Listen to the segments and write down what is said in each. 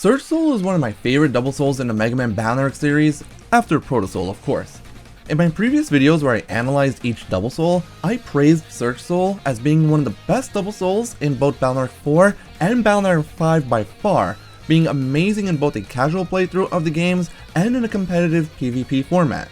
Surge Soul is one of my favorite double souls in the Mega Man Battle Network series, after Proto Soul of course. In my previous videos where I analyzed each double soul, I praised Surge Soul as being one of the best double souls in both Battle Network 4 and Battle Network 5 by far, being amazing in both a casual playthrough of the games and in a competitive PvP format.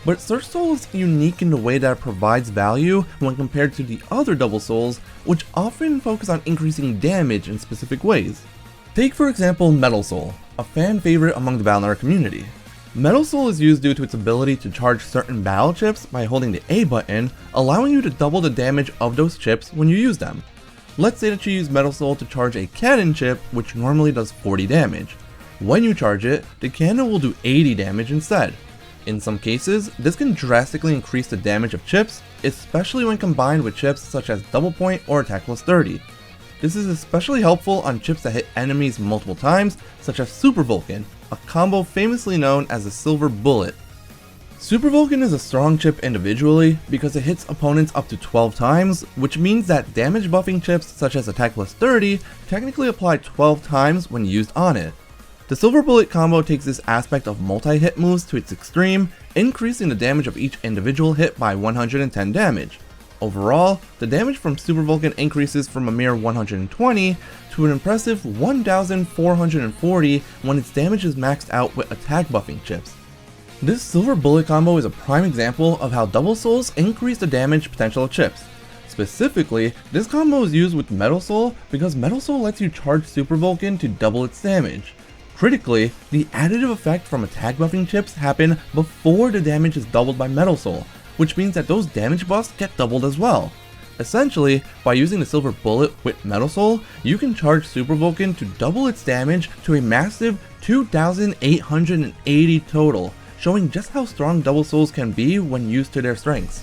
But Surge Soul is unique in the way that it provides value when compared to the other double souls, which often focus on increasing damage in specific ways. Take for example Metal Soul, a fan favorite among the Battle Network community. Metal Soul is used due to its ability to charge certain battle chips by holding the A button, allowing you to double the damage of those chips when you use them. Let's say that you use Metal Soul to charge a cannon chip, which normally does 40 damage. When you charge it, the cannon will do 80 damage instead. In some cases, this can drastically increase the damage of chips, especially when combined with chips such as Double Point or Attack plus 30. This is especially helpful on chips that hit enemies multiple times, such as Super Vulcan, a combo famously known as the Silver Bullet. Super Vulcan is a strong chip individually because it hits opponents up to 12 times, which means that damage buffing chips such as Attack plus 30 technically apply 12 times when used on it. The Silver Bullet combo takes this aspect of multi-hit moves to its extreme, increasing the damage of each individual hit by 110 damage. Overall, the damage from Super Vulcan increases from a mere 120 to an impressive 1440 when its damage is maxed out with attack buffing chips. This Silver Bullet combo is a prime example of how double souls increase the damage potential of chips. Specifically, this combo is used with Metal Soul because Metal Soul lets you charge Super Vulcan to double its damage. Critically, the additive effect from attack buffing chips happen before the damage is doubled by Metal Soul, which means that those damage buffs get doubled as well. Essentially, by using the Silver Bullet with Metal Soul, you can charge Super Vulcan to double its damage to a massive 2,880 total, showing just how strong double souls can be when used to their strengths.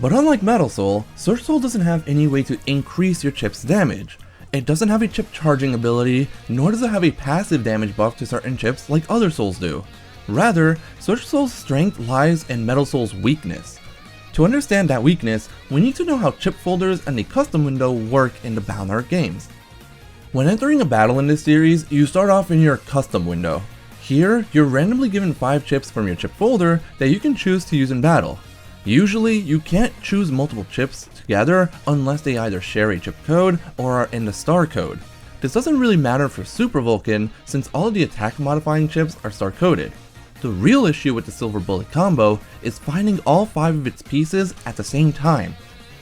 But unlike Metal Soul, Surge Soul doesn't have any way to increase your chip's damage. It doesn't have a chip charging ability, nor does it have a passive damage buff to certain chips like other souls do. Rather, Surge Soul's strength lies in Metal Soul's weakness. To understand that weakness, we need to know how chip folders and the custom window work in the Battle Network games. When entering a battle in this series, you start off in your custom window. Here, you're randomly given 5 chips from your chip folder that you can choose to use in battle. Usually, you can't choose multiple chips together unless they either share a chip code or are in the star code. This doesn't really matter for Super Vulcan since all of the attack modifying chips are star coded. The real issue with the Silver Bullet combo is finding all 5 of its pieces at the same time.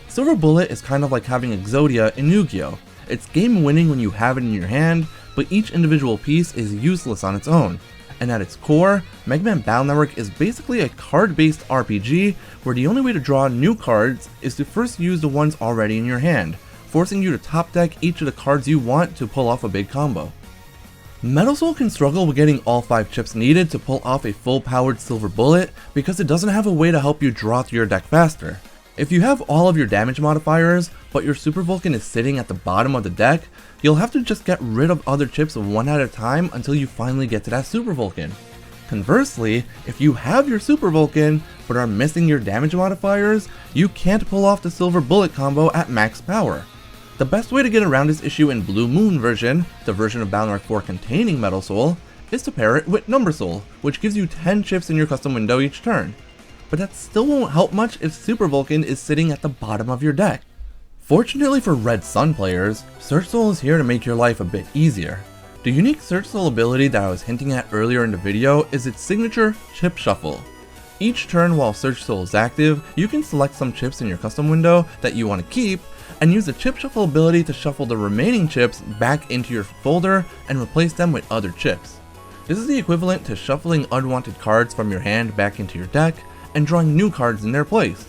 Silver Bullet is kind of like having Exodia in Yu-Gi-Oh! It's game winning when you have it in your hand, but each individual piece is useless on its own. And at its core, Mega Man Battle Network is basically a card-based RPG where the only way to draw new cards is to first use the ones already in your hand, forcing you to top deck each of the cards you want to pull off a big combo. Metal Soul can struggle with getting all 5 chips needed to pull off a full-powered Silver Bullet because it doesn't have a way to help you draw through your deck faster. If you have all of your damage modifiers, but your Super Vulcan is sitting at the bottom of the deck, you'll have to just get rid of other chips one at a time until you finally get to that Super Vulcan. Conversely, if you have your Super Vulcan, but are missing your damage modifiers, you can't pull off the Silver Bullet combo at max power. The best way to get around this issue in Blue Moon version, the version of Battle Network 4 containing Metal Soul, is to pair it with Number Soul, which gives you 10 chips in your custom window each turn. But that still won't help much if Super Vulcan is sitting at the bottom of your deck. Fortunately for Red Sun players, Surge Soul is here to make your life a bit easier. The unique Surge Soul ability that I was hinting at earlier in the video is its signature Chip Shuffle. Each turn while Surge Soul is active, you can select some chips in your custom window that you want to keep, and use the Chip Shuffle ability to shuffle the remaining chips back into your folder and replace them with other chips. This is the equivalent to shuffling unwanted cards from your hand back into your deck, and drawing new cards in their place.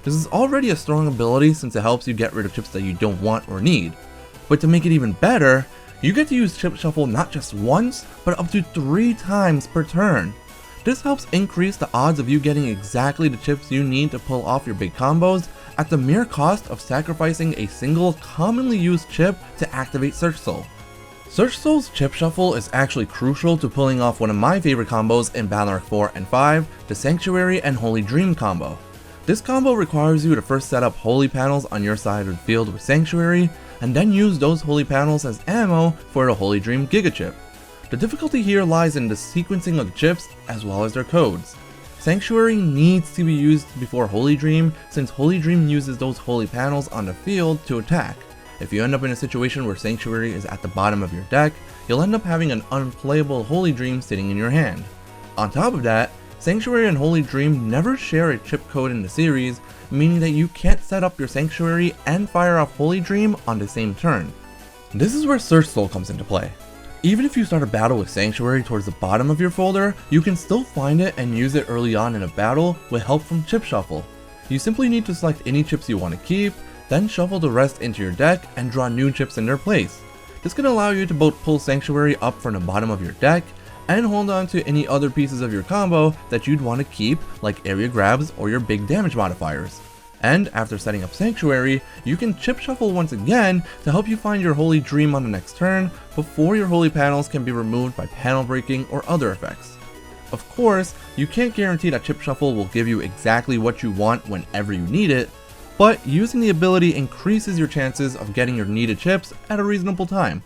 This is already a strong ability since it helps you get rid of chips that you don't want or need. But to make it even better, you get to use Chip Shuffle not just once, but up to 3 times per turn. This helps increase the odds of you getting exactly the chips you need to pull off your big combos at the mere cost of sacrificing a single commonly used chip to activate Surge Soul. Surge Soul's Chip Shuffle is actually crucial to pulling off one of my favorite combos in Battle Network 4 and 5, the Sanctuary and Holy Dream combo. This combo requires you to first set up holy panels on your side of the field with Sanctuary, and then use those holy panels as ammo for the Holy Dream Giga Chip. The difficulty here lies in the sequencing of the chips as well as their codes. Sanctuary needs to be used before Holy Dream, since Holy Dream uses those holy panels on the field to attack. If you end up in a situation where Sanctuary is at the bottom of your deck, you'll end up having an unplayable Holy Dream sitting in your hand. On top of that, Sanctuary and Holy Dream never share a chip code in the series, meaning that you can't set up your Sanctuary and fire off Holy Dream on the same turn. This is where Search Soul comes into play. Even if you start a battle with Sanctuary towards the bottom of your folder, you can still find it and use it early on in a battle with help from Chip Shuffle. You simply need to select any chips you want to keep, then shuffle the rest into your deck and draw new chips in their place. This can allow you to both pull Sanctuary up from the bottom of your deck and hold on to any other pieces of your combo that you'd want to keep, like area grabs or your big damage modifiers. And after setting up Sanctuary, you can chip shuffle once again to help you find your Holy Dream on the next turn before your holy panels can be removed by panel breaking or other effects. Of course, you can't guarantee that chip shuffle will give you exactly what you want whenever you need it, but using the ability increases your chances of getting your needed chips at a reasonable time.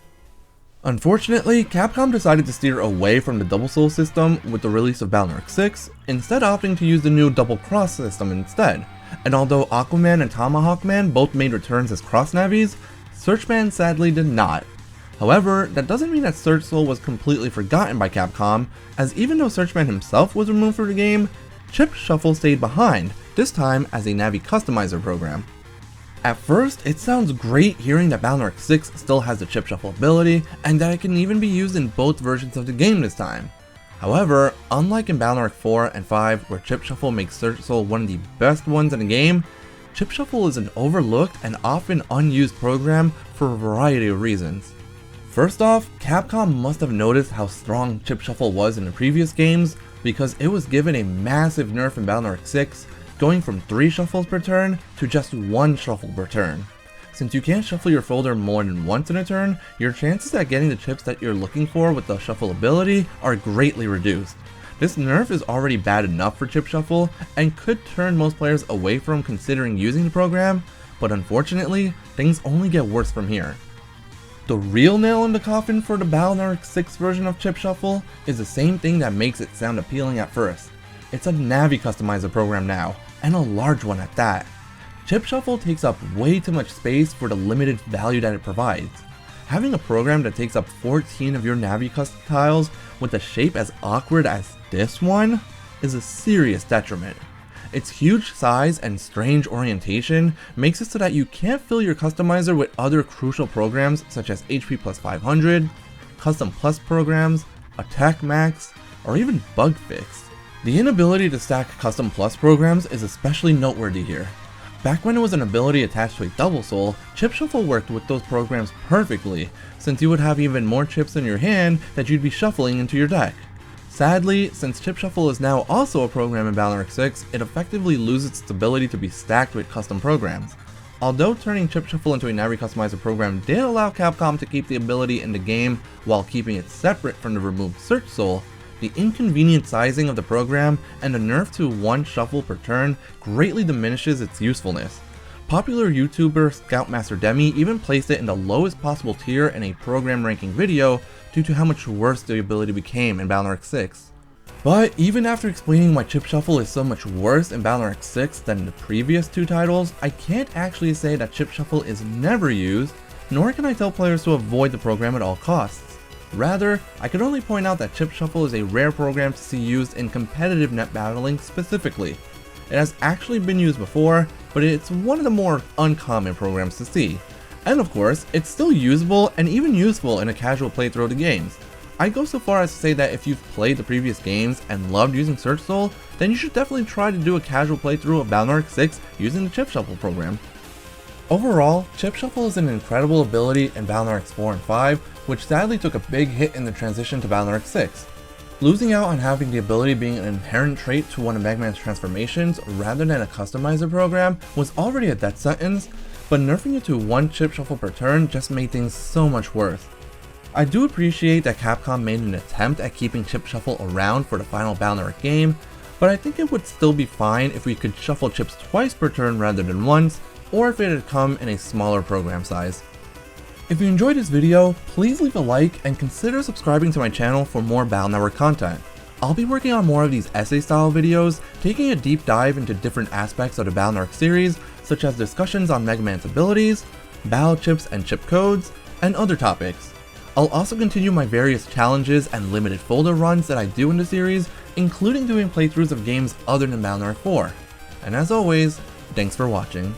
Unfortunately, Capcom decided to steer away from the Double Soul system with the release of BN6, 6, instead opting to use the new Double Cross system instead. And although Aquaman and Tomahawk Man both made returns as cross navis, Searchman sadly did not. However, that doesn't mean that Search Soul was completely forgotten by Capcom, as even though Searchman himself was removed from the game, Chip Shuffle stayed behind, this time as a Navi customizer program. At first, it sounds great hearing that BN6 6 still has the Chip Shuffle ability, and that it can even be used in both versions of the game this time. However, unlike in BN6 4 and 5 where Chip Shuffle makes Search Soul one of the best ones in the game, Chip Shuffle is an overlooked and often unused program for a variety of reasons. First off, Capcom must have noticed how strong Chip Shuffle was in the previous games, because it was given a massive nerf in BN6 6, going from 3 shuffles per turn to just 1 shuffle per turn. Since you can't shuffle your folder more than once in a turn, your chances at getting the chips that you're looking for with the shuffle ability are greatly reduced. This nerf is already bad enough for Chip Shuffle and could turn most players away from considering using the program, but unfortunately, things only get worse from here. The real nail in the coffin for the BN6 6 version of Chip Shuffle is the same thing that makes it sound appealing at first. It's a Navi customizer program now, and a large one at that. Chip Shuffle takes up way too much space for the limited value that it provides. Having a program that takes up 14 of your Navi custom tiles with a shape as awkward as this one is a serious detriment. Its huge size and strange orientation makes it so that you can't fill your customizer with other crucial programs such as HP plus 500, Custom Plus programs, Attack Max, or even Bug Fix. The inability to stack Custom Plus programs is especially noteworthy here. Back when it was an ability attached to a Double Soul, Chip Shuffle worked with those programs perfectly, since you would have even more chips in your hand that you'd be shuffling into your deck. Sadly, since Chip Shuffle is now also a program in BN6 6, it effectively loses its ability to be stacked with custom programs. Although turning Chip Shuffle into a Navi customizer program did allow Capcom to keep the ability in the game while keeping it separate from the removed Search Soul, the inconvenient sizing of the program and the nerf to 1 shuffle per turn greatly diminishes its usefulness. Popular YouTuber Scoutmaster Demi even placed it in the lowest possible tier in a program ranking video due to how much worse the ability became in BN6 6. But even after explaining why Chip Shuffle is so much worse in BN6 6 than the previous 2 titles, I can't actually say that Chip Shuffle is never used, nor can I tell players to avoid the program at all costs. Rather, I could only point out that Chip Shuffle is a rare program to see used in competitive net battling specifically. It has actually been used before, but it's one of the more uncommon programs to see. And of course, it's still usable and even useful in a casual playthrough of the games. I'd go so far as to say that if you've played the previous games and loved using Search Soul, then you should definitely try to do a casual playthrough of BN6 6 using the Chip Shuffle program. Overall, Chip Shuffle is an incredible ability in BN6 4 and 5, which sadly took a big hit in the transition to BN6 6. Losing out on having the ability being an inherent trait to one of Mega Man's transformations rather than a customizer program was already a death sentence, but nerfing it to 1 Chip Shuffle per turn just made things so much worse. I do appreciate that Capcom made an attempt at keeping Chip Shuffle around for the final BN6 game, but I think it would still be fine if we could shuffle chips twice per turn rather than once, or if it had come in a smaller program size. If you enjoyed this video, please leave a like and consider subscribing to my channel for more Battle Network content. I'll be working on more of these essay-style videos, taking a deep dive into different aspects of the Battle Network series, such as discussions on Mega Man's abilities, battle chips and chip codes, and other topics. I'll also continue my various challenges and limited folder runs that I do in the series, including doing playthroughs of games other than Battle Network 4. And as always, thanks for watching.